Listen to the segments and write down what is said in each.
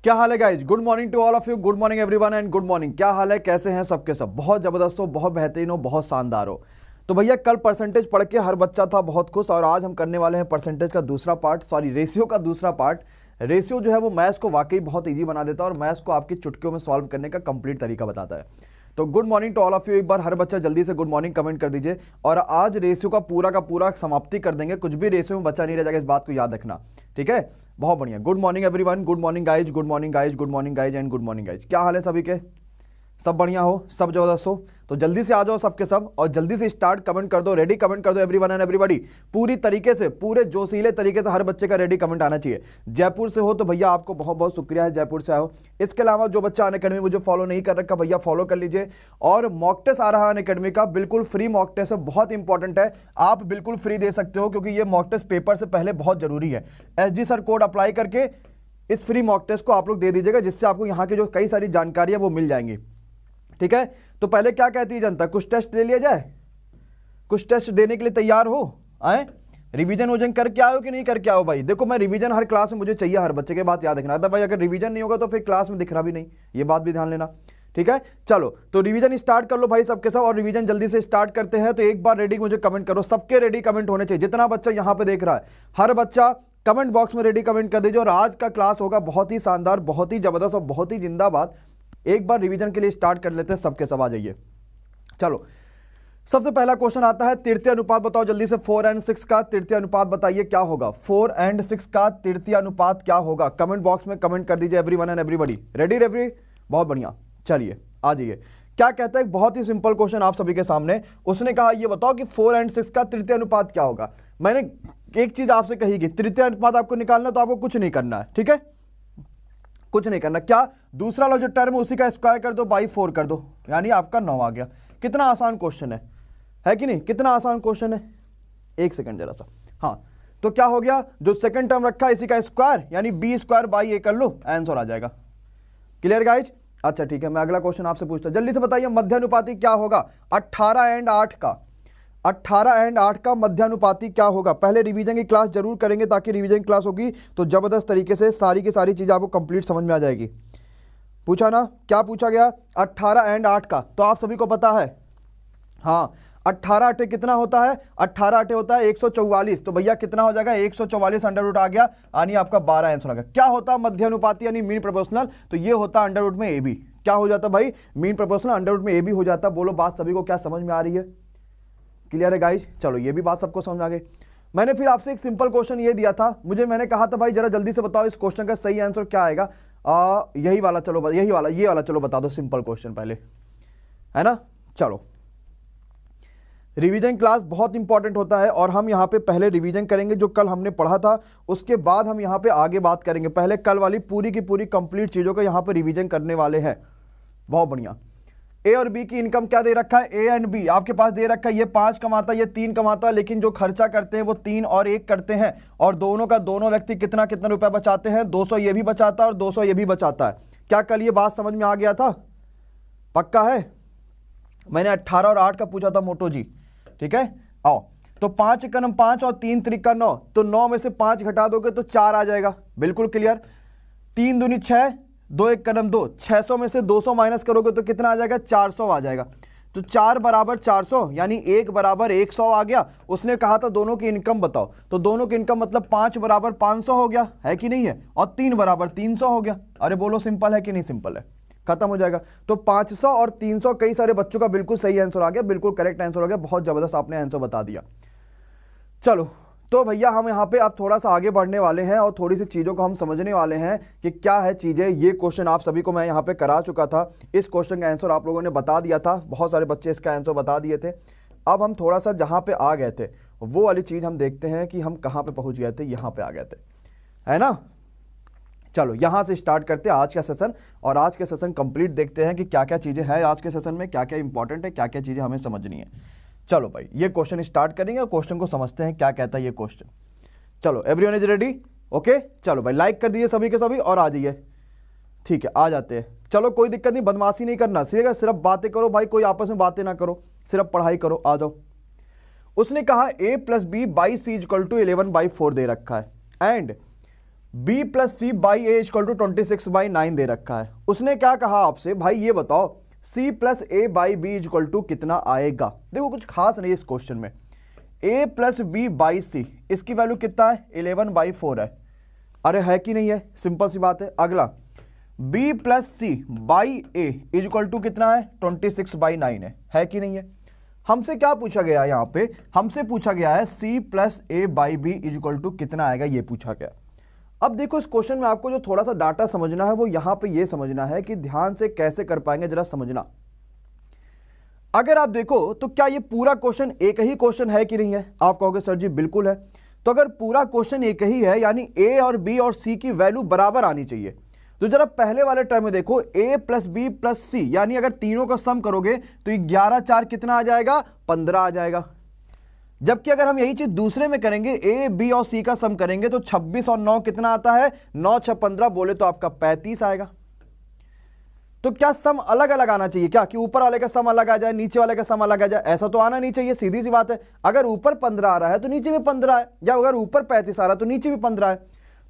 क्या हाल है guys? Good morning to all of you, good morning everyone and good morning. क्या हाल है, कैसे हैं सबके सब? बहुत जबरदस्त हो, बहुत बेहतरीन हो, बहुत शानदार हो। तो भैया कल परसेंटेज पढ़ के हर बच्चा था बहुत खुश, और आज हम करने वाले हैं परसेंटेज का दूसरा पार्ट, सॉरी रेशियो का दूसरा पार्ट। रेशियो जो है वो मैथ्स को वाकई बहुत ईजी बना देता है और मैथ्स को आपकी चुटकियों में सॉल्व करने का कंप्लीट तरीका बताता है। तो good morning to all of you. एक बार हर बच्चा जल्दी से गुड मॉर्निंग कमेंट कर दीजिए। और आज रेशियो का पूरा समाप्ति कर देंगे, कुछ भी रेशियो में बचा नहीं रह जाएगा, इस बात को याद रखना, ठीक है? बहुत बढ़िया। Good morning everyone, good morning guys, good morning guys, good morning guys and good morning guys. क्या हाल है सभी के? सब बढ़िया हो, सब जबरदस्त हो? तो जल्दी से आ जाओ सबके सब और जल्दी से स्टार्ट कमेंट कर दो, रेडी कमेंट कर दो एवरीवन एंड एवरीबॉडी। पूरी तरीके से, पूरे जोशीले तरीके से हर बच्चे का रेडी कमेंट आना चाहिए। जयपुर से हो तो भैया आपको बहुत बहुत शुक्रिया है, जयपुर से आओ। इसके अलावा जो बच्चा अनअकैडमी मुझे फॉलो नहीं कर रखा भैया फॉलो कर लीजिए। और मॉक टेस्ट आ रहा है अनअकैडमी का, बिल्कुल फ्री मॉक टेस्ट है, बहुत इंपॉर्टेंट है, आप बिल्कुल फ्री दे सकते हो क्योंकि ये मॉक टेस्ट पेपर से पहले बहुत जरूरी है। SG सर कोड अप्लाई करके इस फ्री मॉक टेस्ट को आप लोग दे दीजिएगा, जिससे आपको यहाँ की जो कई सारी जानकारी है वो मिल जाएंगी, ठीक है? तो पहले क्या कहती है जनता, कुछ टेस्ट ले लिया जाए? कुछ टेस्ट देने के लिए तैयार हो? आए रिवीजन वोजन करके आओ कि नहीं करके आओ? भाई देखो, मैं रिवीजन हर क्लास में मुझे चाहिए, हर बच्चे के बात याद रखना था भाई, अगर रिवीजन नहीं होगा तो फिर क्लास में दिख रहा भी नहीं, ये बात भी ध्यान लेना, ठीक है? चलो तो रिवीजन स्टार्ट कर लो भाई सबके सब, और रिवीजन जल्दी से स्टार्ट करते हैं। तो एक बार रेडी मुझे कमेंट करो, सबके रेडी कमेंट होने चाहिए, जितना बच्चा यहाँ पे देख रहा है हर बच्चा कमेंट बॉक्स में रेडी कमेंट कर दीजिए। और आज का क्लास होगा बहुत ही शानदार, बहुत ही जबरदस्त और बहुत ही जिंदाबाद। एक बार रिवीजन के लिए स्टार्ट कर लेते हैं, सबके सब आ जाइए। चलो सबसे पहला क्वेश्चन आता है, तृतीय अनुपात बताओ जल्दी से। 4 और 6 का तृतीय अनुपात बताइए क्या होगा? 4 और 6 का तृतीय अनुपात क्या होगा? कमेंट बॉक्स में कमेंट कर दीजिए everyone and everybody. Ready ready, बहुत बढ़िया। चलिए आ जाइए। क्या कहता है? बहुत ही सिंपल क्वेश्चन आप सभी के सामने। उसने कहा ये बताओ कि 4 और 6 का तृतीय अनुपात क्या होगा। मैंने एक चीज आपसे कही कि तृतीय अनुपात आपको निकालना, तो आपको कुछ नहीं करना है, ठीक है? कुछ नहीं करना। क्या दूसरा वाला जो टर्म है उसी का स्क्वायर कर दो, बाई 4 कर दो, यानी आपका 9 आ गया। कितना आसान क्वेश्चन है कि नहीं? कितना आसान क्वेश्चन है। एक सेकंड जरा सा, हाँ। तो क्या हो गया, जो सेकंड टर्म रखा है इसी का स्क्वायर, यानी बी स्क्वायर बाई ए कर लो, आंसर आ जाएगा। Clear guys? अच्छा ठीक है, मैं अगला क्वेश्चन आपसे पूछता हूं, जल्दी से बताइए मध्यानुपाती क्या होगा 18 और 8 का। 18 और 8 का मध्यानुपाती क्या होगा? पहले रिवीजन की क्लास जरूर करेंगे, ताकि रिवीजन की क्लास होगी तो जबरदस्त तरीके से सारी की सारी चीजें आपको कंप्लीट समझ में आ जाएगी। पूछा ना, क्या पूछा गया? 18 और 8 का, तो आप सभी को पता है, हाँ। 18 8 कितना होता है? 18 8 होता है 144। तो भैया कितना हो जाएगा? 144 अंडर रूट आ गया, यानी आपका 12 आंसर आ गया। क्या होता है मध्यानुपाती यानी मीन प्रोपोर्शनल? तो ये होता है अंडर रूट में AB। क्या हो जाता भाई? मीन प्रोपोर्शनल अंडर रूट में AB हो जाता। बोलो बात सभी को क्या समझ में आ रही है? क्लियर है गाइज? चलो ये भी बात सबको समझ आ गई। मैंने फिर आपसे एक सिंपल क्वेश्चन ये दिया था, मैंने कहा था भाई जरा जल्दी से बताओ इस क्वेश्चन का सही आंसर क्या आएगा। यही वाला, चलो यही वाला, ये वाला चलो बता दो, सिंपल क्वेश्चन पहले, है ना? चलो रिवीजन क्लास बहुत इंपॉर्टेंट होता है, और हम यहाँ पे पहले रिवीजन करेंगे जो कल हमने पढ़ा था, उसके बाद हम यहाँ पे आगे बात करेंगे। पहले कल वाली पूरी की पूरी कंप्लीट चीज़ों को यहाँ पे रिवीजन करने वाले हैं। बहुत बढ़िया। ए और बी की इनकम क्या दे रखा है? ए एंड बी आपके पास दे रखा है, ये 5 कमाता है, ये 3 कमाता है, लेकिन जो खर्चा करते हैं वो 3 और 1 करते हैं, और दोनों का दोनों व्यक्ति कितना कितना रुपया बचाते हैं? 200 ये भी बचाता है और 200 ये भी बचाता है। क्या कल ये बात समझ में आ गया था? पक्का है? मैंने 18 और 8 का पूछा था मोटो जी, ठीक है? आओ, तो 5 एकम 5 और 3 त्रिका 9, तो 9 में से 5 घटा दोगे तो 4 आ जाएगा। बिल्कुल क्लियर। 3 दूनी 6, 2 एकम 2, 600 में से 200 माइनस करोगे तो कितना आ जाएगा? 400 आ जाएगा। तो 4 बराबर 400, यानी 1 बराबर 100 आ गया। उसने कहा था दोनों की इनकम बताओ, तो दोनों की इनकम मतलब 5 बराबर 500 हो गया, है कि नहीं है? और 3 बराबर 300 हो गया। अरे बोलो सिंपल है कि नहीं सिंपल है? खत्म हो जाएगा। तो 500 और 300 कई सारे बच्चों का बिल्कुल सही आंसर आ गया, बिल्कुल करेक्ट आंसर हो गया। बहुत जबरदस्त आपने आंसर बता दिया। चलो तो भैया हम यहाँ पे अब थोड़ा सा आगे बढ़ने वाले हैं और थोड़ी सी चीज़ों को हम समझने वाले हैं कि क्या है चीज़ें। ये क्वेश्चन आप सभी को मैं यहाँ पे करा चुका था, इस क्वेश्चन का आंसर आप लोगों ने बता दिया था, बहुत सारे बच्चे इसका आंसर बता दिए थे। अब हम थोड़ा सा जहाँ पे आ गए थे वो वाली चीज़ हम देखते हैं कि हम कहाँ पे पहुँच गए थे, यहाँ पे आ गए थे, है ना? चलो यहाँ से स्टार्ट करते हैं आज का सेशन, और आज के सेशन कंप्लीट देखते हैं कि क्या क्या चीज़ें हैं आज के सेशन में, क्या क्या इंपॉर्टेंट है, क्या क्या चीज़ें हमें समझनी है। चलो भाई ये क्वेश्चन स्टार्ट करेंगे और क्वेश्चन को समझते हैं क्या कहता है ये क्वेश्चन। चलो एवरीवन इज रेडी? ओके चलो भाई लाइक कर दीजिए सभी के सभी और आ जाइए। ठीक है आ जाते हैं। चलो कोई दिक्कत नहीं, बदमाशी नहीं करना, सिर्फ बातें करो भाई, कोई आपस में बातें ना करो, सिर्फ पढ़ाई करो। आ जाओ। उसने कहा a + b बाई c = 11/4 दे रखा है, and b plus C by A equal to 26/9 दे रखा है। उसने क्या कहा आपसे, भाई ये बताओ c plus A by B equal to कितना आएगा। देखो कुछ खास नहीं है इस क्वेश्चन में, a प्लस बी बाई सी, इसकी वैल्यू कितना है 11/4 है। अरे है कि नहीं है, सिंपल सी बात है। अगला b plus C by A equal to कितना है 26/9 है कि नहीं है। हमसे क्या पूछा गया यहाँ पे, हमसे पूछा गया है c plus A by B equal to कितना आएगा, ये पूछा गया। अब देखो इस क्वेश्चन में आपको जो थोड़ा सा डाटा समझना है वो यहाँ पे ये समझना है कि ध्यान से कैसे कर पाएंगे जरा समझना। अगर आप देखो तो क्या ये पूरा क्वेश्चन एक ही क्वेश्चन है कि नहीं है, आप कहोगे सर जी बिल्कुल है। तो अगर पूरा क्वेश्चन एक ही है यानी ए और बी और सी की वैल्यू बराबर आनी चाहिए। तो जरा पहले वाले टर्म में देखो a प्लस बी प्लस सी, यानी अगर तीनों का सम करोगे तो 11 4 कितना आ जाएगा 15 आ जाएगा। जबकि अगर हम यही चीज दूसरे में करेंगे a b और c का सम करेंगे तो 26 और 9 कितना आता है 9 6 15 बोले तो आपका 35 आएगा। तो क्या सम अलग अलग आना चाहिए क्या, कि ऊपर वाले का सम अलग आ जाए नीचे वाले का सम अलग आ जाए, ऐसा तो आना नहीं चाहिए, सीधी सी बात है। अगर ऊपर 15 आ रहा है तो नीचे भी 15 है, या अगर ऊपर 35 आ रहा है तो नीचे भी 15 है।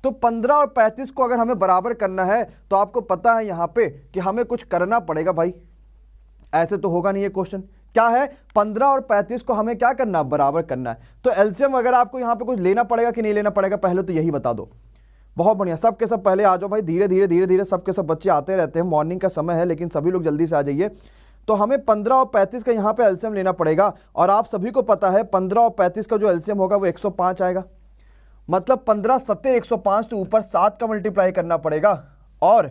तो 15 और 35 को अगर हमें बराबर करना है तो आपको पता है यहां पे कि हमें कुछ करना पड़ेगा भाई, ऐसे तो होगा नहीं ये क्वेश्चन। क्या है 15 और 35 को हमें क्या करना है बराबर करना है। तो एलसीएम अगर आपको यहां पे कुछ लेना पड़ेगा कि नहीं लेना पड़ेगा, पहले तो यही बता दो। बहुत बढ़िया, सब के सब पहले आ जाओ भाई, धीरे धीरे धीरे धीरे सब के सब बच्चे आते रहते हैं, मॉर्निंग का समय है लेकिन सभी लोग जल्दी से आ जाइए। तो हमें 15 और 35 का यहाँ पे एलसीएम लेना पड़ेगा, और आप सभी को पता है 15 और 35 का जो एलसीएम होगा वो 105 आएगा। मतलब 15 सत्ते 105, तो ऊपर 7 का मल्टीप्लाई करना पड़ेगा, और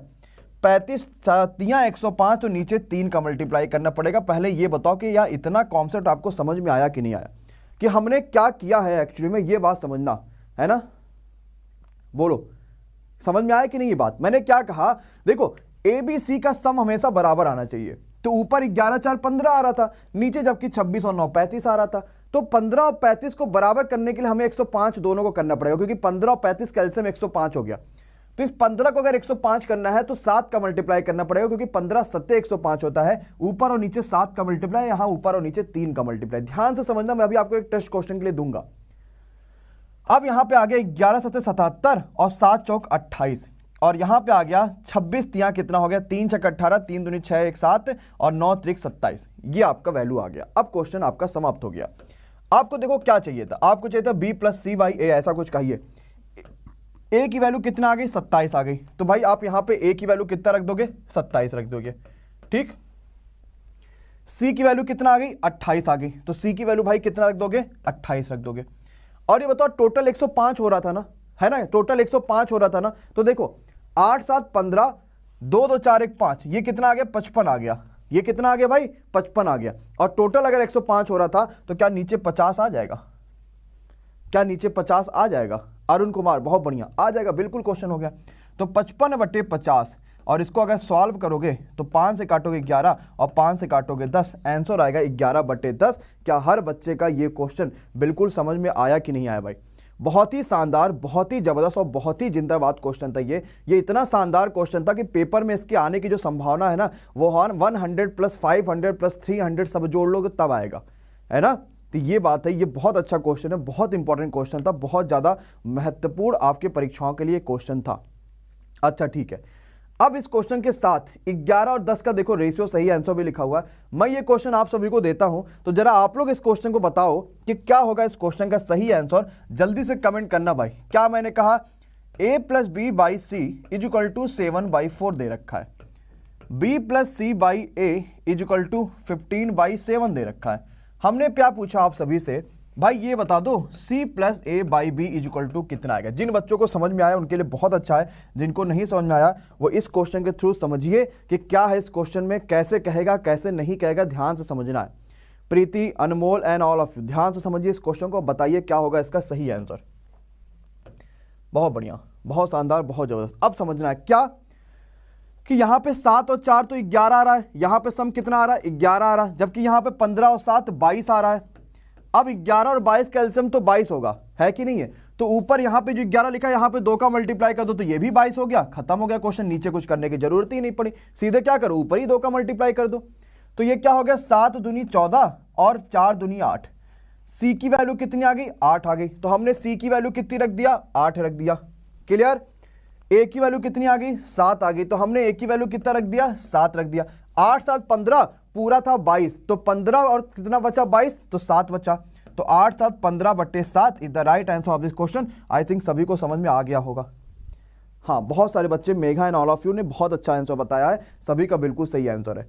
35 7 105 तो नीचे 3 का मल्टीप्लाई करना पड़ेगा। पहले ये बताओ कि यार इतना कॉन्सेप्ट आपको समझ में आया कि नहीं आया, कि हमने क्या किया है एक्चुअली में, ये बात समझना है ना। बोलो समझ में आया कि नहीं ये बात। मैंने क्या कहा, देखो ए बी सी का सम हमेशा बराबर आना चाहिए। तो ऊपर 11 4 15 आ रहा था, नीचे जबकि 26 और 9 35 आ रहा था। तो 15 और 35 को बराबर करने के लिए हमें 105 दोनों को करना पड़ेगा, क्योंकि 15 और 35 का एलसीएम 105 हो गया। तो इस 15 को अगर 105 करना है तो 7 का मल्टीप्लाई करना पड़ेगा, क्योंकि 15 सत्ते 105 होता है, ऊपर और नीचे 7 का मल्टीप्लाई, यहां ऊपर और नीचे 3 का मल्टीप्लाई। ध्यान से समझना, मैं अभी आपको एक टेस्ट क्वेश्चन के लिए दूंगा। अब यहां पे आ गया 11 सत्ते 77 और 7 चौक 28, और यहां पे आ गया 26 तियां कितना हो गया 3 6 18, 3 दूनी 6 1 7 और 9 त्रिक 27। ये आपका वैल्यू आ गया। अब क्वेश्चन आपका समाप्त हो गया। आपको देखो क्या चाहिए था, आपको चाहिए था b प्लस सी बाई ए, ऐसा कुछ कहिए। a की वैल्यू कितना आ गई 27 आ गई, तो भाई आप यहां पे a की वैल्यू कितना रख दोगे 27 रख दोगे, ठीक। c की वैल्यू कितना आ गई 28 आ गई, तो c की वैल्यू भाई कितना रख दोगे 28 रख दोगे। और ये बताओ टोटल 105 हो रहा था ना, है ना, टोटल 105 हो रहा था ना। तो देखो 8 7 15 2 2 4 1 5, ये कितना आ गया 55 आ गया, ये कितना आ गया भाई 55 आ गया। और टोटल अगर 105 हो रहा था तो क्या नीचे 50 आ जाएगा, क्या नीचे 50 आ जाएगा। अरुण कुमार बहुत बढ़िया, आ जाएगा, बिल्कुल क्वेश्चन हो गया। तो 55/50, और इसको अगर सॉल्व करोगे तो 5 से काटोगे 11 और 5 से काटोगे 10, आंसर आएगा 11/10। क्या हर बच्चे का ये क्वेश्चन बिल्कुल समझ में आया कि नहीं आया भाई। बहुत ही शानदार, बहुत ही जबरदस्त और बहुत ही जिंदाबाद क्वेश्चन था ये इतना शानदार क्वेश्चन था कि पेपर में इसके आने की जो संभावना है ना वो 100 प्लस 500 प्लस 300 सब जोड़ लोगे तब आएगा, है ना। तो ये बात है, ये बहुत अच्छा क्वेश्चन है, बहुत इंपॉर्टेंट क्वेश्चन था, बहुत ज़्यादा महत्वपूर्ण आपके परीक्षाओं के लिए क्वेश्चन था। अच्छा ठीक है, अब इस क्वेश्चन के साथ 11 और 10 का देखो रेशियो सही आंसर भी लिखा हुआ है। मैं ये क्वेश्चन आप सभी को देता हूं, तो जरा आप लोग इस क्वेश्चन को बताओ कि क्या होगा इस क्वेश्चन का सही आंसर। जल्दी से कमेंट करना भाई। क्या मैंने कहा, a plus B by C is equal to 7/4 दे रखा है, b plus C by A is equal to 15/7 दे रखा है। हमने क्या पूछा आप सभी से, भाई ये बता दो c plus A by B is equal to कितना आएगा। जिन बच्चों को समझ में आया उनके लिए बहुत अच्छा है, जिनको नहीं समझ में आया वो इस क्वेश्चन के थ्रू समझिए कि क्या है इस क्वेश्चन में, कैसे कहेगा कैसे नहीं कहेगा, ध्यान से समझना है। प्रीति, अनमोल एंड ऑल ऑफ यू ध्यान से समझिए इस क्वेश्चन को, बताइए क्या होगा इसका सही आंसर। बहुत बढ़िया, बहुत शानदार, बहुत जबरदस्त। अब समझना है क्या कि यहाँ पे 7 और 4 तो 11 आ रहा है, यहाँ पे सम कितना आ रहा है 11 आ रहा है, जबकि यहाँ पे 15 और 7 22 आ रहा है। अब 11 और 22 का एलसीएम तो 22 होगा, है कि नहीं है। तो ऊपर यहाँ पे जो 11 लिखा है यहाँ पे 2 का मल्टीप्लाई कर दो तो ये भी 22 हो गया, खत्म हो गया क्वेश्चन, नीचे कुछ करने की जरूरत ही नहीं पड़ी, सीधे क्या करो ऊपर ही 2 का मल्टीप्लाई कर दो। तो ये क्या हो गया 7 दूनी 14 और 4 दूनी 8। सी की वैल्यू कितनी आ गई 8 आ गई, तो हमने सी की वैल्यू कितनी रख दिया 8 रख दिया। क्लियर। ए की वैल्यू कितनी आ गई, 7 आ गई, तो हमने ए की वैल्यू कितना रख दिया, 7 रख दिया। 8 7 15 पूरा था 22, तो 15 और कितना बचा 22, तो 7 बचा। तो 8 7 15/7 is the right answer of this question. I think सभी को समझ में आ गया होगा। हाँ, बहुत सारे बच्चे, Megha and all of you ने बहुत अच्छा आंसर बताया है, सभी का बिल्कुल सही आंसर है।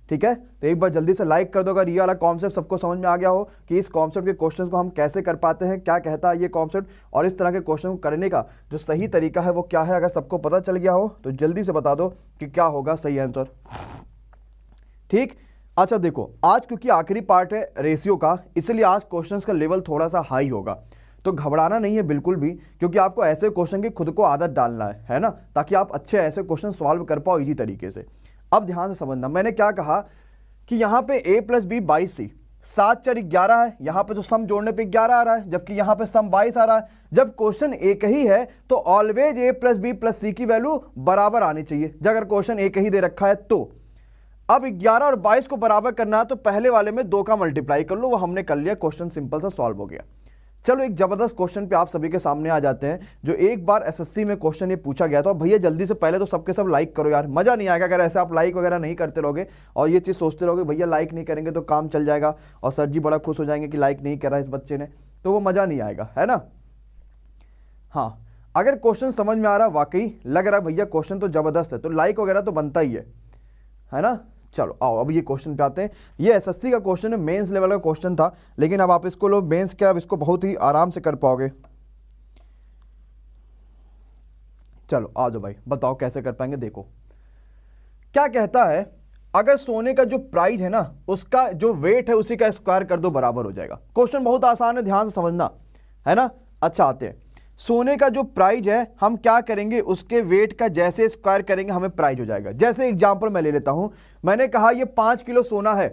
ठीक है, तो एक बार जल्दी से लाइक कर दो अगर ये वाला कॉन्सेप्ट सबको समझ में आ गया हो कि इस कॉन्सेप्ट के क्वेश्चंस को हम कैसे कर पाते हैं, क्या कहता है ये कॉन्सेप्ट, और इस तरह के क्वेश्चन को करने का जो सही तरीका है वो क्या है। अगर सबको पता चल गया हो तो जल्दी से बता दो कि क्या होगा सही आंसर। ठीक, अच्छा देखो, आज क्योंकि आखिरी पार्ट है रेशियो का, इसलिए आज क्वेश्चंस का लेवल थोड़ा सा हाई होगा, तो घबराना नहीं है बिल्कुल भी, क्योंकि आपको ऐसे क्वेश्चन की खुद को आदत डालना है ना, ताकि आप अच्छे ऐसे क्वेश्चन सॉल्व कर पाओ इजी तरीके से। अब ध्यान से समझना, मैंने क्या कहा कि यहाँ पे a + b 22c, 7 4 11 है, यहाँ पे तो सम जोड़ने पे 11 आ रहा है, जबकि यहाँ पे सम 22 आ रहा है। जब क्वेश्चन एक ही है तो ऑलवेज a + b + c की वैल्यू बराबर आनी चाहिए, जब अगर क्वेश्चन एक ही दे रखा है तो। अब 11 और 22 को बराबर करना है तो पहले वाले में 2 का मल्टीप्लाई कर लो, वो हमने कर लिया, क्वेश्चन सिंपल सा सॉल्व हो गया। चलो एक जबरदस्त क्वेश्चन पे आप सभी के सामने आ जाते हैं, जो एक बार एसएससी में क्वेश्चन ये पूछा गया था। और भैया जल्दी से पहले तो सबके सब लाइक करो यार, मजा नहीं आएगा अगर ऐसे आप लाइक वगैरह नहीं करते रहोगे और ये चीज़ सोचते रहोगे भैया लाइक नहीं करेंगे तो काम चल जाएगा और सर जी बड़ा खुश हो जाएंगे कि लाइक नहीं करा इस बच्चे ने, तो वो मजा नहीं आएगा, है ना। हाँ, अगर क्वेश्चन समझ में आ रहा, वाकई लग रहा है भैया क्वेश्चन तो जबरदस्त है, तो लाइक वगैरह तो बनता ही है ना। चलो आओ अब ये क्वेश्चन पे आते हैं। ये एसएससी का क्वेश्चन है, मेंस लेवल का क्वेश्चन था, लेकिन अब आप इसको लो मेंस क्या, अब इसको बहुत ही आराम से कर पाओगे। चलो आ जाओ भाई, बताओ कैसे कर पाएंगे। देखो क्या कहता है, अगर सोने का जो प्राइस है ना उसका जो वेट है उसी का स्क्वायर कर दो, बराबर हो जाएगा। क्वेश्चन बहुत आसान है, ध्यान से समझना, है ना। अच्छा आते हैं, सोने का जो प्राइस है हम क्या करेंगे, उसके वेट का जैसे स्क्वायर करेंगे हमें प्राइस हो जाएगा। जैसे एग्जांपल मैं ले लेता हूं, मैंने कहा ये 5 किलो सोना है,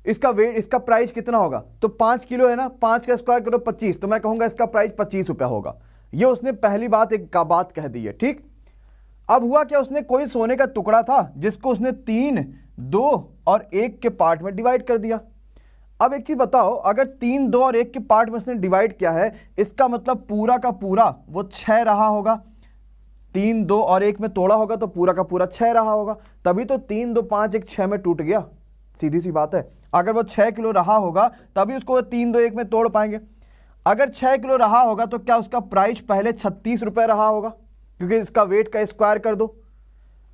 इसका वेट, इसका प्राइस कितना होगा, तो 5 किलो है ना, 5 का स्क्वायर करो 25, तो मैं कहूंगा इसका प्राइस 25 रुपया होगा। ये उसने पहली बात एक का बात कह दी है, ठीक। अब हुआ क्या, उसने कोई सोने का टुकड़ा था जिसको उसने 3, 2 और 1 के पार्ट में डिवाइड कर दिया। अब एक चीज बताओ, अगर 3, 2 और 1 के पार्ट में उसने डिवाइड किया है, इसका मतलब पूरा का पूरा वो 6 रहा होगा। 3, 2 और 1 में तोड़ा होगा तो पूरा का पूरा 6 रहा होगा, तभी तो 3, 2, 5, 1 6 में टूट गया। सीधी सी बात है, अगर वो 6 किलो रहा होगा तभी उसको 3, 2, 1 में तोड़ पाएंगे। अगर 6 किलो रहा होगा तो क्या उसका प्राइस पहले 36 रुपए रहा होगा, क्योंकि इसका वेट का स्क्वायर कर दो।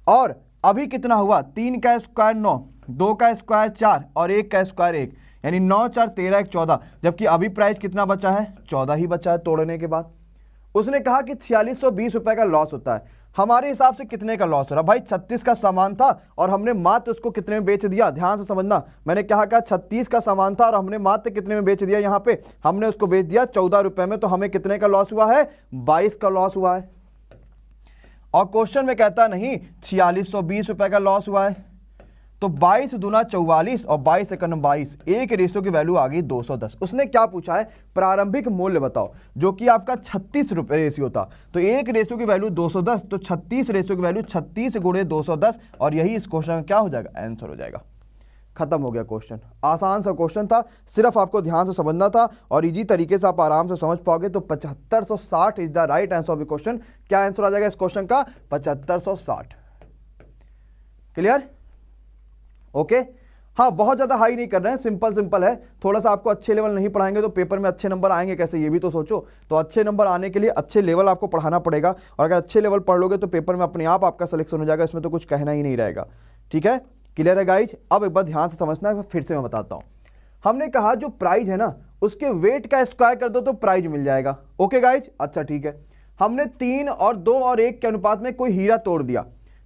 और अभी कितना हुआ, 3 का स्क्वायर 9, 2 का स्क्वायर 4 और 1 का स्क्वायर 1, यानी 9 4 13 1 14, जबकि अभी प्राइस कितना बचा है, 14 ही बचा है तोड़ने के बाद। उसने कहा कि 4620 रुपए का लॉस होता है। हमारे हिसाब से कितने का लॉस हो रहा, भाई 36 का सामान था और हमने मात्र उसको कितने में बेच दिया। ध्यान से समझना, मैंने कहा 36 का सामान था और हमने मात्र कितने में बेच दिया, यहाँ पे हमने उसको बेच दिया 14 रुपए में, तो हमें कितने का लॉस हुआ है, 22 का लॉस हुआ है। और क्वेश्चन में कहता नहीं 4620 रुपए का लॉस हुआ है, तो 22 दूना 44 और 22 एकम 22, एक रेशियो की वैल्यू आ गई 210। उसने क्या पूछा है, प्रारंभिक मूल्य बताओ, जो कि आपका 36 रुपए रेशियो था, तो एक रेशियो की वैल्यू 210, तो 36 रेशियो की वैल्यू 36 गुणे 210, और यही इस क्वेश्चन का क्या हो जाएगा, आंसर हो जाएगा। खत्म हो गया क्वेश्चन, आसान सा क्वेश्चन था, सिर्फ आपको ध्यान से समझना था और इजी तरीके से आप आराम से समझ पाओगे। तो 7560 is the right answer of the question. क्या आंसर आ जाएगा इस क्वेश्चन का, 7560। Clear, okay. हाँ, बहुत ज्यादा हाई नहीं कर रहे हैं, सिंपल है। थोड़ा सा आपको अच्छे लेवल नहीं पढ़ाएंगे तो पेपर में अच्छे नंबर आएंगे कैसे, ये भी तो सोचो। तो अच्छे नंबर आने के लिए अच्छे लेवल आपको पढ़ाना पड़ेगा, और अगर अच्छे लेवल पढ़ लोगे तो पेपर में अपने आप आपका सिलेक्शन हो जाएगा, इसमें तो कुछ कहना ही नहीं रहेगा। ठीक है, क्लियर है गाइज। अब एक बार ध्यान से समझना है, फिर से मैं बताता हूं। हमने कहा जो प्राइस है ना उसके वेट का स्क्वायर कर दो तो प्राइस मिल जाएगा। ओके गाइज, अच्छा ठीक है। हमने 3 और 2 और 1 के अनुपात में कोई हीरा तोड़ दिया,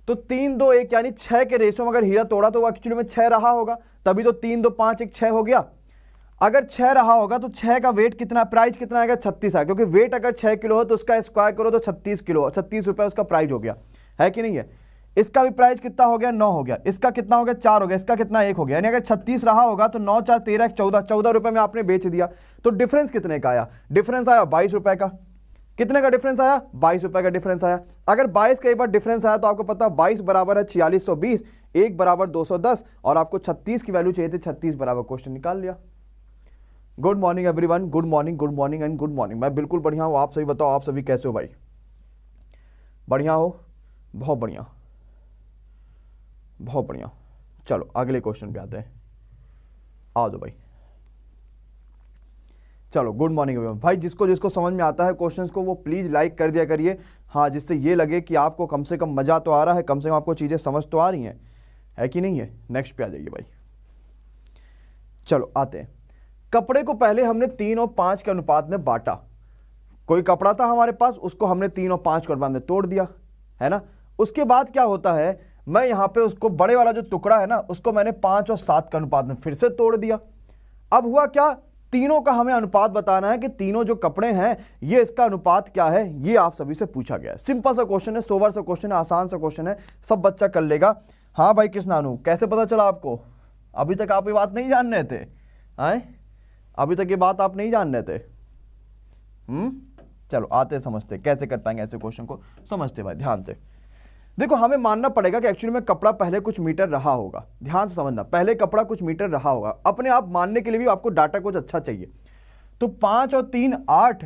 तो 3, 2, 1 यानी 6 के रेशो में अगर हीरा तोड़ा तो वो एक्चुअली में 6 रहा होगा, तभी तो 3, 2, 5, 1 6 हो गया। अगर 6 रहा होगा तो 6 का वेट कितना, प्राइस कितना आएगा, 36 है, क्योंकि वेट अगर 6 किलो हो तो उसका स्क्वायर करो तो 36 किलो, 36 रुपए उसका प्राइस हो गया, है कि नहीं है। इसका भी प्राइस कितना हो गया, 9 हो गया। इसका कितना हो गया, 4 हो गया। इसका कितना, 1 हो गया। यानी अगर 36 रहा होगा तो 9 4 13 14, 14 रुपए में आपने बेच दिया। तो डिफरेंस कितने का आया, डिफरेंस आया 22 रुपए का। कितने का डिफरेंस आया, 22 रुपए का डिफरेंस आया। अगर 22 का एक बार डिफरेंस आया तो आपको पता 22 बराबर है 4620, 1 बराबर 210, और आपको 36 की वैल्यू चाहिए थी, 36 बराबर, क्वेश्चन निकाल लिया। Good morning everyone, good morning, good morning and good morning. मैं बिल्कुल बढ़िया हूँ, आप सभी बताओ, आप सभी कैसे हो भाई, बढ़िया हो। बहुत बढ़िया, बहुत बढ़िया। चलो अगले क्वेश्चन पे आते हैं, आ जाओ भाई। चलो गुड मॉर्निंग भाई, जिसको जिसको समझ में आता है क्वेश्चंस को वो प्लीज लाइक कर दिया करिए, हाँ, जिससे ये लगे कि आपको कम से कम मजा तो आ रहा है, कम से कम आपको चीजें समझ तो आ रही हैं, है कि नहीं है। नेक्स्ट पे आ जाइए भाई। चलो आते हैं, कपड़े को पहले हमने 3 और 5 के अनुपात में बांटा। कोई कपड़ा था हमारे पास, उसको हमने 3 और 5 के अनुपात में तोड़ दिया, है ना। उसके बाद क्या होता है, मैं यहां पे उसको बड़े वाला जो टुकड़ा है ना, उसको मैंने 5 और 7 के अनुपात में फिर से तोड़ दिया। अब हुआ क्या, तीनों का हमें अनुपात बताना है कि तीनों जो कपड़े हैं ये इसका अनुपात क्या है, ये आप सभी से पूछा गया है। सिंपल सा क्वेश्चन है, सोवर सा क्वेश्चन है, आसान सा क्वेश्चन है, सब बच्चा कर लेगा। हाँ भाई कृष्णानु, कैसे पता चला आपको? अभी तक आप ये बात नहीं जान रहे थे, आए अभी तक ये बात आप नहीं जान रहे थे। चलो आते समझते कैसे कर पाएंगे ऐसे क्वेश्चन को, समझते भाई ध्यान से। देखो हमें मानना पड़ेगा कि एक्चुअली में कपड़ा पहले कुछ मीटर रहा होगा, ध्यान से समझना, पहले कपड़ा कुछ मीटर रहा होगा। अपने आप मानने के लिए भी आपको डाटा कुछ अच्छा चाहिए। तो 5 और 3 8,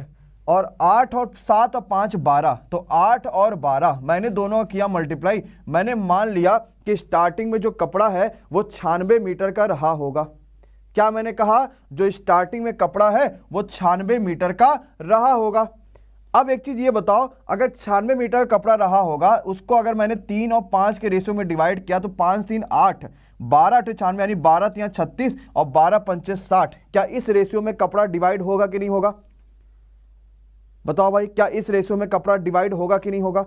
और 8 और 7 और 5 12, तो 8 और 12 मैंने दोनों किया मल्टीप्लाई। मैंने मान लिया कि स्टार्टिंग में जो कपड़ा है वो 96 मीटर का रहा होगा। क्या मैंने कहा, जो स्टार्टिंग में कपड़ा है वो 96 मीटर का रहा होगा। अब एक चीज ये बताओ, अगर 96 मीटर का कपड़ा रहा होगा, उसको अगर मैंने 3 और 5 के रेशियो में डिवाइड किया तो 5 3 8, 12 8 96, यानी 12 3 36 और 12 5 60, क्या इस रेशियो में कपड़ा डिवाइड होगा कि नहीं होगा? बताओ भाई, क्या इस रेशियो में कपड़ा डिवाइड होगा कि नहीं होगा?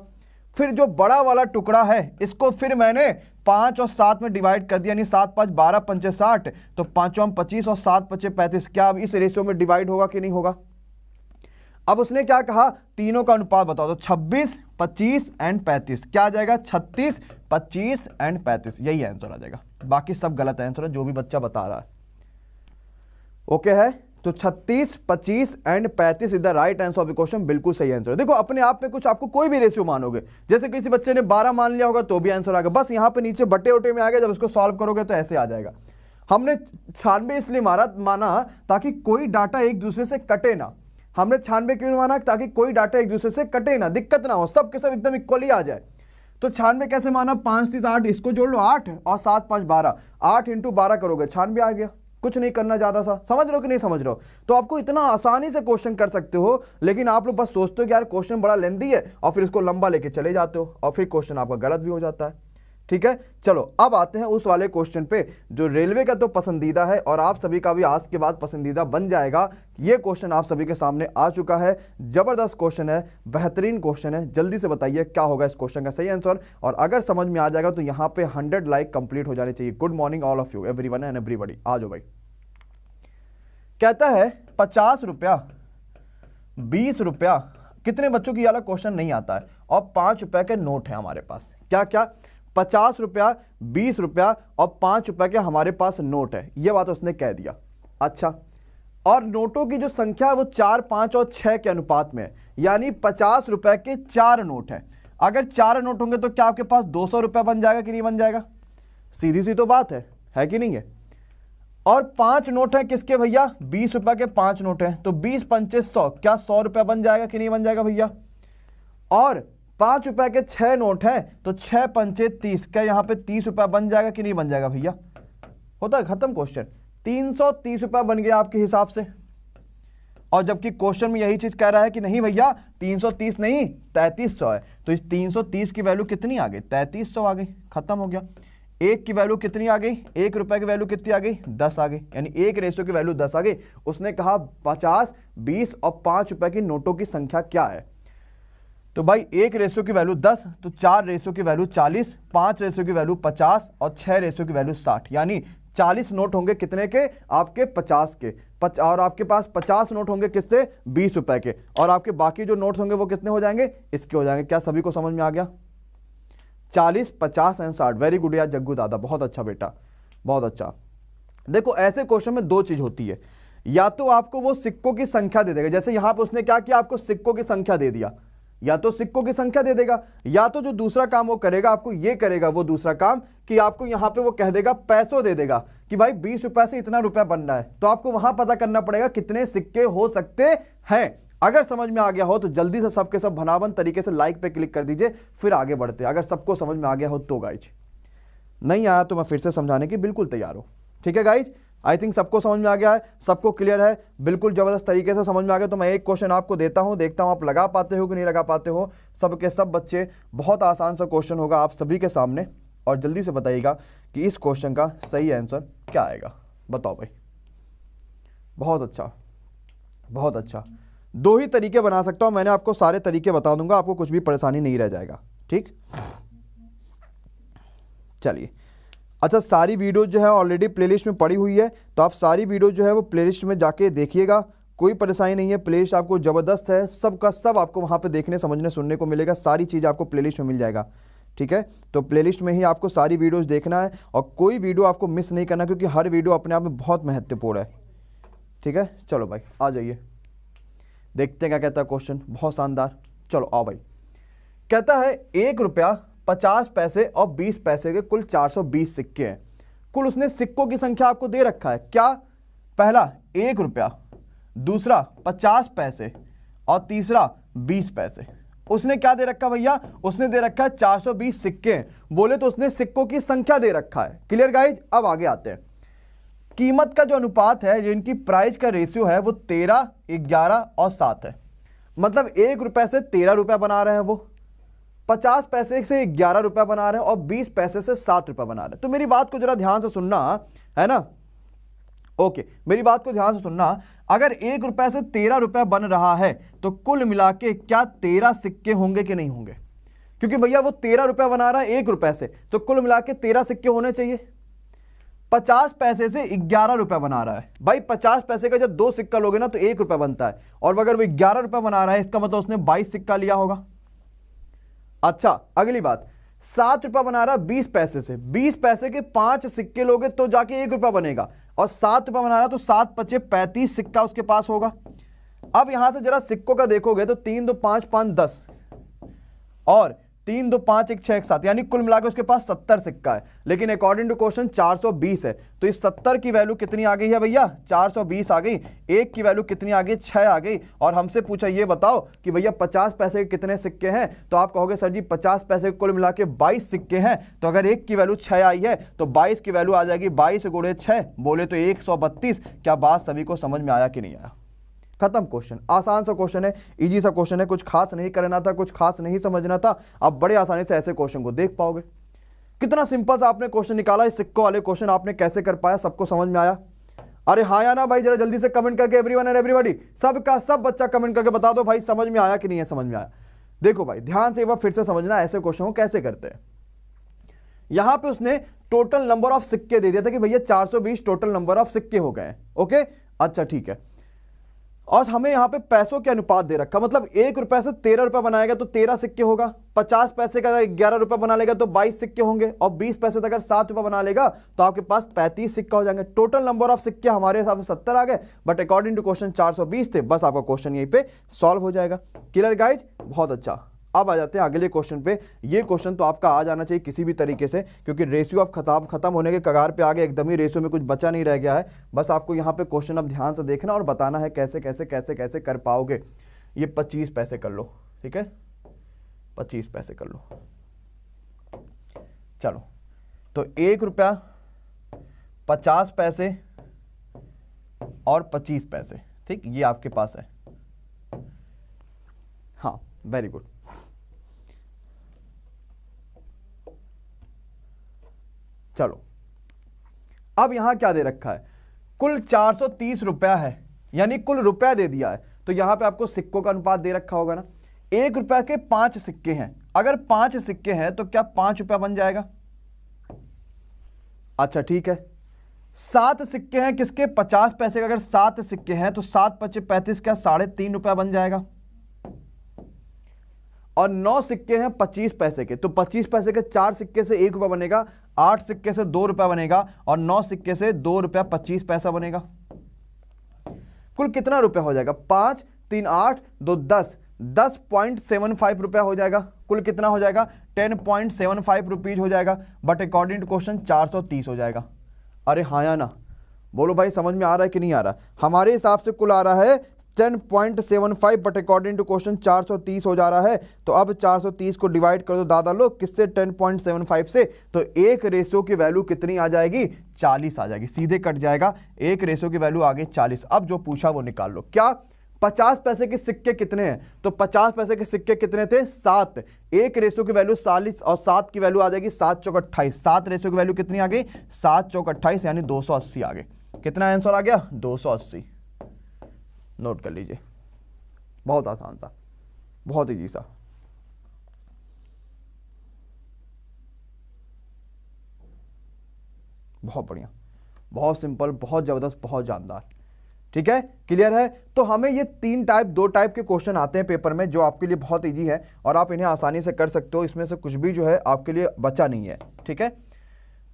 फिर जो बड़ा वाला टुकड़ा है इसको फिर मैंने 5 और 7 में डिवाइड कर दिया, यानी 7 5 12 5 60, तो 5 25 और 7 5 35, क्या अब इस रेशियो में डिवाइड होगा कि नहीं होगा? अब उसने क्या कहा, तीनों का अनुपात बताओ, तो 26 25 एंड 35, क्या आ जाएगा? 36 25 एंड 35, यही आंसर आ जाएगा। बाकी सब गलत आंसर है जो भी बच्चा बता रहा है। ओके है, तो 36 25 and 35 is the right answer of the question, बिल्कुल सही आंसर है। देखो अपने आप में कुछ आपको कोई भी रेशियो मानोगे, जैसे किसी बच्चे ने 12 मान लिया होगा तो भी आंसर आ गया, बस यहां पे नीचे बटे उटे में आ गया, जब उसको सॉल्व करोगे तो ऐसे आ जाएगा। हमने 96 इसलिए माना ताकि कोई डाटा एक दूसरे से कटे ना। हमने 96 क्यों माना, ताकि कोई डाटा एक दूसरे से कटे ना, दिक्कत ना हो, सब के सब एकदम इक्वली आ जाए। तो 96 कैसे माना, 5 3 8, इसको जोड़ लो 8 और 7 5 12, 8 इंटू 12 करोगे 96 आ गया। कुछ नहीं करना ज्यादा सा, समझ रहे हो कि नहीं समझ रहे हो? तो आपको इतना आसानी से क्वेश्चन कर सकते हो, लेकिन आप लोग बस सोचते हो कि यार क्वेश्चन बड़ा लेंथी है और फिर इसको लंबा लेके चले जाते हो और फिर क्वेश्चन आपका गलत भी हो जाता है। ठीक है, चलो अब आते हैं उस वाले क्वेश्चन पे जो रेलवे का तो पसंदीदा है और आप सभी का भी आज के बाद पसंदीदा बन जाएगा। ये क्वेश्चन आप सभी के सामने आ चुका है, जबरदस्त क्वेश्चन है, बेहतरीन क्वेश्चन है। जल्दी से बताइए क्या होगा इस क्वेश्चन का सही आंसर, और अगर समझ में आ जाएगा तो यहाँ पे 100 लाइक कंप्लीट हो जाने चाहिए। Good morning all of you, everyone and everybody. आ जाओ भाई। कहता है 50 रुपया 20 रुपया, कितने बच्चों की वाला क्वेश्चन नहीं आता है, और 5 रुपए के नोट है हमारे पास। क्या क्या, 50 रुपया 20 रुपया और 5 रुपए के हमारे पास नोट है, यह बात उसने कह दिया। अच्छा, और नोटों की जो संख्या है वो 4 5 और 6 के अनुपात में है, यानी 50 रुपए के 4 नोट है। अगर 4 नोट होंगे तो क्या आपके पास 200 रुपया बन जाएगा कि नहीं बन जाएगा? सीधी सी तो बात है कि नहीं है? और 5 नोट है किसके भैया, 20 रुपए के 5 नोट है, तो 20 पंचे 100, क्या 100 रुपया बन जाएगा कि नहीं बन जाएगा भैया? और 5 रुपए के 6 नोट है, तो 6 पंचे 30, क्या यहां पे 30 रुपया बन जाएगा कि नहीं बन जाएगा भैया? होता है खत्म क्वेश्चन। 330 रुपया बन गया आपके हिसाब से, और जबकि क्वेश्चन में यही चीज कह रहा है कि नहीं भैया 330 नहीं 3300 है, तो इस 330 की वैल्यू कितनी आ गई, 3300 आ गई, खत्म हो गया। 1 की वैल्यू कितनी आ गई, 1 रुपए की वैल्यू कितनी आ गई, 10 आ गई, यानी 1 रेशियो की वैल्यू 10 आ गई। उसने कहा 50 20 और 5 रुपए की नोटों की संख्या क्या है, तो भाई 1 रेशियो की वैल्यू 10, तो 4 रेशियो की वैल्यू 40, 5 रेशियो की वैल्यू 50 और 6 रेशियो की वैल्यू 60, यानी 40 नोट होंगे कितने के, आपके 50 के, और आपके पास 50 नोट होंगे किसके, 20 रुपए के, और आपके बाकी जो नोट्स होंगे वो कितने हो जाएंगे, इसके हो जाएंगे। क्या सभी को समझ में आ गया? 40 50 एंड 60, वेरी गुड यार जग्गू दादा, बहुत अच्छा बेटा, बहुत अच्छा। देखो ऐसे क्वेश्चन में 2 चीज होती है, या तो आपको वो सिक्कों की संख्या दे देगा, जैसे यहां पर उसने क्या किया, आपको सिक्कों की संख्या दे दिया, या तो सिक्कों की संख्या दे देगा, या तो जो दूसरा काम वो करेगा, आपको ये करेगा वो दूसरा काम कि आपको यहां पे वो कह देगा, पैसों दे देगा कि भाई 20 रुपए से इतना रुपया बनना है, तो आपको वहां पता करना पड़ेगा कितने सिक्के हो सकते हैं। अगर समझ में आ गया हो तो जल्दी से सबके सब भनावन तरीके से लाइक पे क्लिक कर दीजिए, फिर आगे बढ़ते हैं। अगर सबको समझ में आ गया हो तो गाइज, नहीं आया तो मैं फिर से समझाने की बिल्कुल तैयार हूं। ठीक है गाइज, आई थिंक सबको समझ में आ गया है, सबको क्लियर है, बिल्कुल जबरदस्त तरीके से समझ में आ गया। तो मैं एक क्वेश्चन आपको देता हूं, देखता हूं आप लगा पाते हो कि नहीं लगा पाते हो। सबके सब बच्चे, बहुत आसान सा क्वेश्चन होगा आप सभी के सामने, और जल्दी से बताइएगा कि इस क्वेश्चन का सही आंसर क्या आएगा। बताओ भाई। बहुत अच्छा, बहुत अच्छा। दो ही तरीके बना सकता हूं, मैंने आपको सारे तरीके बता दूंगा, आपको कुछ भी परेशानी नहीं रह जाएगा। ठीक, चलिए। अच्छा, सारी वीडियो जो है ऑलरेडी प्लेलिस्ट में पड़ी हुई है, तो आप सारी वीडियो जो है वो प्लेलिस्ट में जाके देखिएगा, कोई परेशानी नहीं है। प्लेलिस्ट आपको ज़बरदस्त है, सब का सब आपको वहाँ पे देखने समझने सुनने को मिलेगा, सारी चीज़ आपको प्लेलिस्ट में मिल जाएगा। ठीक है, तो प्लेलिस्ट में ही आपको सारी वीडियोज़ देखना है और कोई वीडियो आपको मिस नहीं करना, क्योंकि हर वीडियो अपने आप में बहुत महत्वपूर्ण है। ठीक है, चलो भाई आ जाइए, देखते हैं क्या कहता है क्वेश्चन। बहुत शानदार, चलो आओ भाई। कहता है 1 रुपया 50 पैसे और 20 पैसे के कुल 420 सिक्के हैं। कुल उसने सिक्कों की संख्या आपको दे रखा है क्या? पहला 1 रुपया, दूसरा 50 पैसे और तीसरा 20 पैसे। उसने क्या दे रखा भैया? उसने दे रखा है 420 सिक्के हैं। बोले तो उसने सिक्कों की संख्या दे रखा है। Clear guys? अब आगे आते हैं। कीमत का जो अनुपात है, जो इनकी प्राइस का रेशियो है, वो 13, 11 और 7 है। मतलब 1 रुपए से 13 रुपया बना रहे हैं वो, 50 पैसे से 11 रुपया बना रहे हैं और 20 पैसे से 7 रुपया बना रहे हैं। तो मेरी बात को जरा ध्यान से सुनना है ना। ओके, मेरी बात को ध्यान से सुनना। अगर 1 रुपए से 13 रुपया बन रहा है तो कुल मिला के क्या 13 सिक्के होंगे कि नहीं होंगे? क्योंकि भैया वो 13 रुपया बना रहा है 1 रुपए से, तो कुल मिला के 13 सिक्के होने चाहिए। 50 पैसे से 11 रुपया बना रहा है भाई, 50 पैसे का जब 2 सिक्का लोगे ना तो 1 रुपया बनता है, और अगर वो 11 रुपया बना रहा है इसका मतलब उसने 22 सिक्का लिया होगा। अच्छा, अगली बात, 7 रुपया बना रहा है 20 पैसे से, 20 पैसे के 5 सिक्के लोगे तो जाके 1 रुपया बनेगा, और 7 रुपया बना रहा तो 7 पचे 35 सिक्का उसके पास होगा। अब यहां से जरा सिक्कों का देखोगे तो 3 2 5 5 10 और 3 2 5 1 6 1 7, यानी कुल मिलाकर उसके पास 70 सिक्का है। लेकिन अकॉर्डिंग टू क्वेश्चन 420 है, तो इस 70 की वैल्यू कितनी आ गई है भैया? 420 आ गई। 1 की वैल्यू कितनी आ गई? 6 आ गई। और हमसे पूछा ये बताओ कि भैया 50 पैसे के कितने सिक्के हैं? तो आप कहोगे सर जी 50 पैसे कुल मिला के 22 सिक्के हैं, तो अगर 1 की वैल्यू 6 आई है तो 22 की वैल्यू आ जाएगी 22 गुणे 6, बोले तो 132। क्या बात सभी को समझ में आया कि नहीं आया? खत्म क्वेश्चन। आसान सा क्वेश्चन है, इजी सा क्वेश्चन है, कुछ खास नहीं करना था, कुछ खास नहीं समझना था। आप बड़े आसानी से ऐसे क्वेश्चन को देख पाओगे। कितना सिंपल सा आपने क्वेश्चन निकाला। इस सिक्कों वाले क्वेश्चन आपने कैसे कर पाया? सबको समझ में आया? अरे हाँ या ना भाई, जरा जल्दी से कमेंट करके एवरीवन एंड एवरीबॉडी, सबका सब बच्चा कमेंट करके बता दो भाई समझ में आया कि नहीं है। समझ में आया? देखो भाई ध्यान से एक बार फिर से समझना ऐसे क्वेश्चन को कैसे करते हैं। यहां पे उसने टोटल नंबर ऑफ सिक्के दे दिया था कि भैया 420 टोटल नंबर ऑफ सिक्के हो गए। ओके, अच्छा ठीक है। और हमें यहां पे पैसों के अनुपात दे रखा, मतलब 1 रुपए से 13 रुपया बनाएगा तो 13 सिक्के होगा, 50 पैसे का 11 रुपया बना लेगा तो 22 सिक्के होंगे, और 20 पैसे तक अगर 7 रुपया बना लेगा तो आपके पास 35 सिक्का हो जाएंगे। टोटल नंबर ऑफ सिक्के हमारे हिसाब से 70 आ गए, बट अकॉर्डिंग टू क्वेश्चन 420 थे। बस आपका क्वेश्चन यहीं पे सॉल्व हो जाएगा। Clear guys? बहुत अच्छा। अब आ जाते हैं अगले क्वेश्चन पे। ये क्वेश्चन तो आपका आ जाना चाहिए किसी भी तरीके से, क्योंकि रेशियो अब खत्म होने के कगार पे आ गए, एकदम ही रेशियो में कुछ बचा नहीं रह गया है। बस आपको यहाँ पे क्वेश्चन अब ध्यान से देखना और बताना है कैसे कैसे कैसे कैसे कर पाओगे। ये 25 पैसे कर लो, ठीक है, 25 पैसे कर लो। चलो, तो 1 रुपया 50 पैसे और 25 पैसे, ठीक, ये आपके पास है। हाँ, वेरी गुड। चलो, अब यहां क्या दे रखा है? कुल 430 रुपया है, यानी कुल रुपया दे दिया है। तो यहां पे आपको सिक्कों का अनुपात दे रखा होगा ना। 1 रुपया के 5 सिक्के हैं, अगर 5 सिक्के हैं तो क्या 5 रुपया बन जाएगा? अच्छा ठीक है। 7 सिक्के हैं किसके? 50 पैसे के। अगर 7 सिक्के हैं तो 7 पचे 35, क्या 3.5 रुपया बन जाएगा। और 9 सिक्के हैं 25 पैसे के, तो 25 पैसे के 4 सिक्के से 1 रुपया बनेगा, 8 सिक्के से 2 रुपया बनेगा, और 9 सिक्के से 2 रुपया 25 पैसा बनेगा। कुल कितना रुपया हो जाएगा? 5 3 8 2 10, 10.75 रुपया हो जाएगा। कुल कितना हो जाएगा? 10.75 रुपीज हो जाएगा, बट अकॉर्डिंग टू क्वेश्चन 430 हो जाएगा। अरे हाँ या ना? बोलो भाई समझ में आ रहा है कि नहीं आ रहा? हमारे हिसाब से कुल आ रहा है 10.75 बट अकॉर्डिंग टू क्वेश्चन 430 हो जा रहा है। तो अब 430 को डिवाइड कर दो दादा लोग किससे, 10.75 से। तो एक रेशियो की वैल्यू कितनी आ जाएगी, 40 आ जाएगी, सीधे कट जाएगा। एक रेशियो की वैल्यू आ गई 40। अब जो पूछा वो निकाल लो। क्या 50 पैसे के सिक्के कितने हैं, तो 50 पैसे के सिक्के कितने थे, 7। एक रेशियो की वैल्यू 40 और 7 की वैल्यू आ जाएगी 7 चौक 28। 7 रेशियो की वैल्यू कितनी आ गई, 7 चौक 28 यानी 280 आ गए। कितना आंसर आ गया, 280। नोट कर लीजिए, बहुत आसान था, बहुत इजी सा। बहुत बढ़िया, बहुत सिंपल, बहुत जबरदस्त, बहुत जानदार। ठीक है, क्लियर है। तो हमें ये 2 टाइप के क्वेश्चन आते हैं पेपर में जो आपके लिए बहुत इजी है और आप इन्हें आसानी से कर सकते हो। इसमें से कुछ भी जो है आपके लिए बचा नहीं है। ठीक है,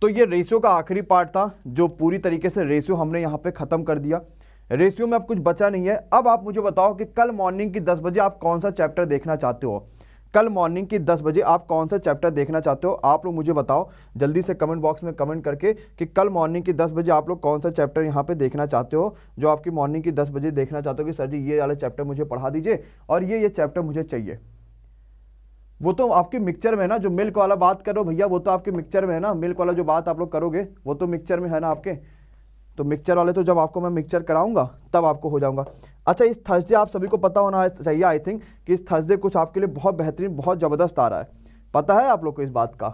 तो ये रेशियो का आखिरी पार्ट था जो पूरी तरीके से रेशियो हमने यहाँ पे खत्म कर दिया। रेशियो में अब कुछ बचा नहीं है। अब आप मुझे बताओ कि कल मॉर्निंग की 10 बजे आप कौन सा चैप्टर देखना चाहते हो। कल मॉर्निंग की 10 बजे आप कौन सा चैप्टर देखना चाहते हो, आप लोग मुझे बताओ जल्दी से कमेंट बॉक्स में कमेंट करके कि कल मॉर्निंग की 10 बजे आप लोग कौन सा चैप्टर यहाँ पे देखना चाहते हो, जो आपकी मॉर्निंग की 10 बजे देखना चाहते हो कि सर जी ये वाला चैप्टर मुझे पढ़ा दीजिए और ये चैप्टर मुझे चाहिए। वो तो आपके मिक्सचर में है ना, जो मिल्क वाला बात करो भैया, वो तो आपके मिक्सचर में है ना, मिल्क वाला जो बात आप लोग करोगे वो तो मिक्सचर में है ना आपके। तो मिक्सचर वाले तो जब आपको मैं मिक्सचर कराऊंगा तब आपको हो जाऊंगा। अच्छा, इस थर्सडे आप सभी को पता होना चाहिए आई थिंक कि इस थर्सडे कुछ आपके लिए बहुत बेहतरीन, बहुत ज़बरदस्त आ रहा है। पता है आप लोग को इस बात का,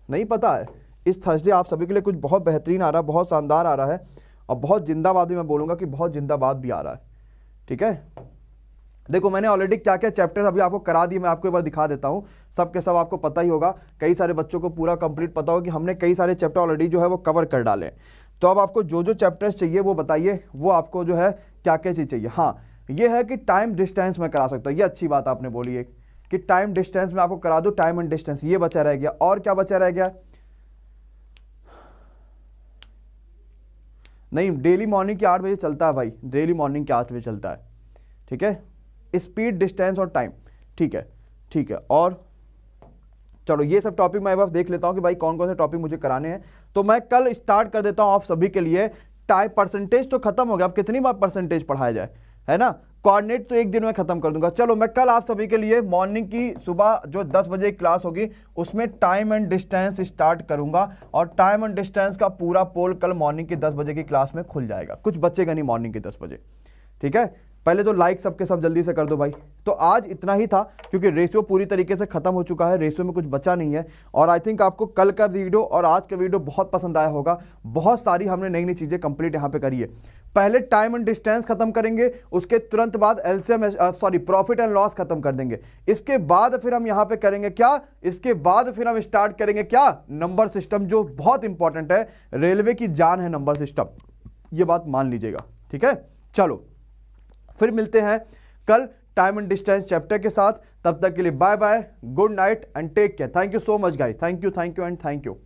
नहीं पता है? इस थर्सडे आप सभी के लिए कुछ बहुत बेहतरीन आ रहा है, बहुत शानदार आ रहा है और बहुत जिंदाबाद भी, मैं बोलूँगा कि बहुत जिंदाबाद भी आ रहा है। ठीक है, देखो मैंने ऑलरेडी क्या क्या चैप्टर अभी आपको करा दिए, मैं आपको एक बार दिखा देता हूँ। सब के सब आपको पता ही होगा, कई सारे बच्चों को पूरा कंप्लीट पता होगा कि हमने कई सारे चैप्टर ऑलरेडी जो है वो कवर कर डाले। तो अब आपको जो जो चैप्टर्स चाहिए वो बताइए, वो आपको जो है क्या क्या चीज़ चाहिए। हाँ, ये है कि टाइम डिस्टेंस में करा सकता हूँ, ये अच्छी बात आपने बोली एक कि टाइम डिस्टेंस में आपको करा दो, टाइम एंड डिस्टेंस, ये बचा रह गया। और क्या बचा रह गया, नहीं डेली मॉर्निंग के 8 बजे चलता है भाई, डेली मॉर्निंग के 8 बजे चलता है। ठीक है, स्पीड, डिस्टेंस और टाइम। ठीक है, ठीक है। और चलो ये सब टॉपिक मैं बस देख लेता हूं कि भाई कौन कौन से टॉपिक मुझे कराने हैं। तो मैं कल स्टार्ट कर देता हूं आप सभी के लिए। टाइम, परसेंटेज तो खत्म हो गया, अब कितनी बार परसेंटेज पढ़ाया जाए, है ना। कोऑर्डिनेट तो एक दिन में खत्म कर दूंगा। चलो मैं कल आप सभी के लिए मॉर्निंग की सुबह जो 10 बजे क्लास होगी उसमें टाइम एंड डिस्टेंस स्टार्ट करूंगा और टाइम एंड डिस्टेंस का पूरा पोल कल मॉर्निंग की 10 बजे की क्लास में खुल जाएगा, कुछ बचेगा नहीं मॉर्निंग के 10 बजे। ठीक है, पहले तो लाइक सबके सब जल्दी से कर दो भाई। तो आज इतना ही था क्योंकि रेशियो पूरी तरीके से खत्म हो चुका है, रेशियो में कुछ बचा नहीं है। और आई थिंक आपको कल का वीडियो और आज का वीडियो बहुत पसंद आया होगा। बहुत सारी हमने नई नई चीजें कंप्लीट यहाँ पे करी है। पहले टाइम एंड डिस्टेंस खत्म करेंगे, उसके तुरंत बाद एलसीएम प्रॉफिट एंड लॉस खत्म कर देंगे। इसके बाद फिर हम यहाँ पे करेंगे क्या, इसके बाद फिर हम स्टार्ट करेंगे क्या, नंबर सिस्टम, जो बहुत इंपॉर्टेंट है, रेलवे की जान है नंबर सिस्टम, ये बात मान लीजिएगा। ठीक है, चलो फिर मिलते हैं कल टाइम एंड डिस्टेंस चैप्टर के साथ। तब तक के लिए bye bye, good night and take care. Thank you so much guys, thank you and thank you.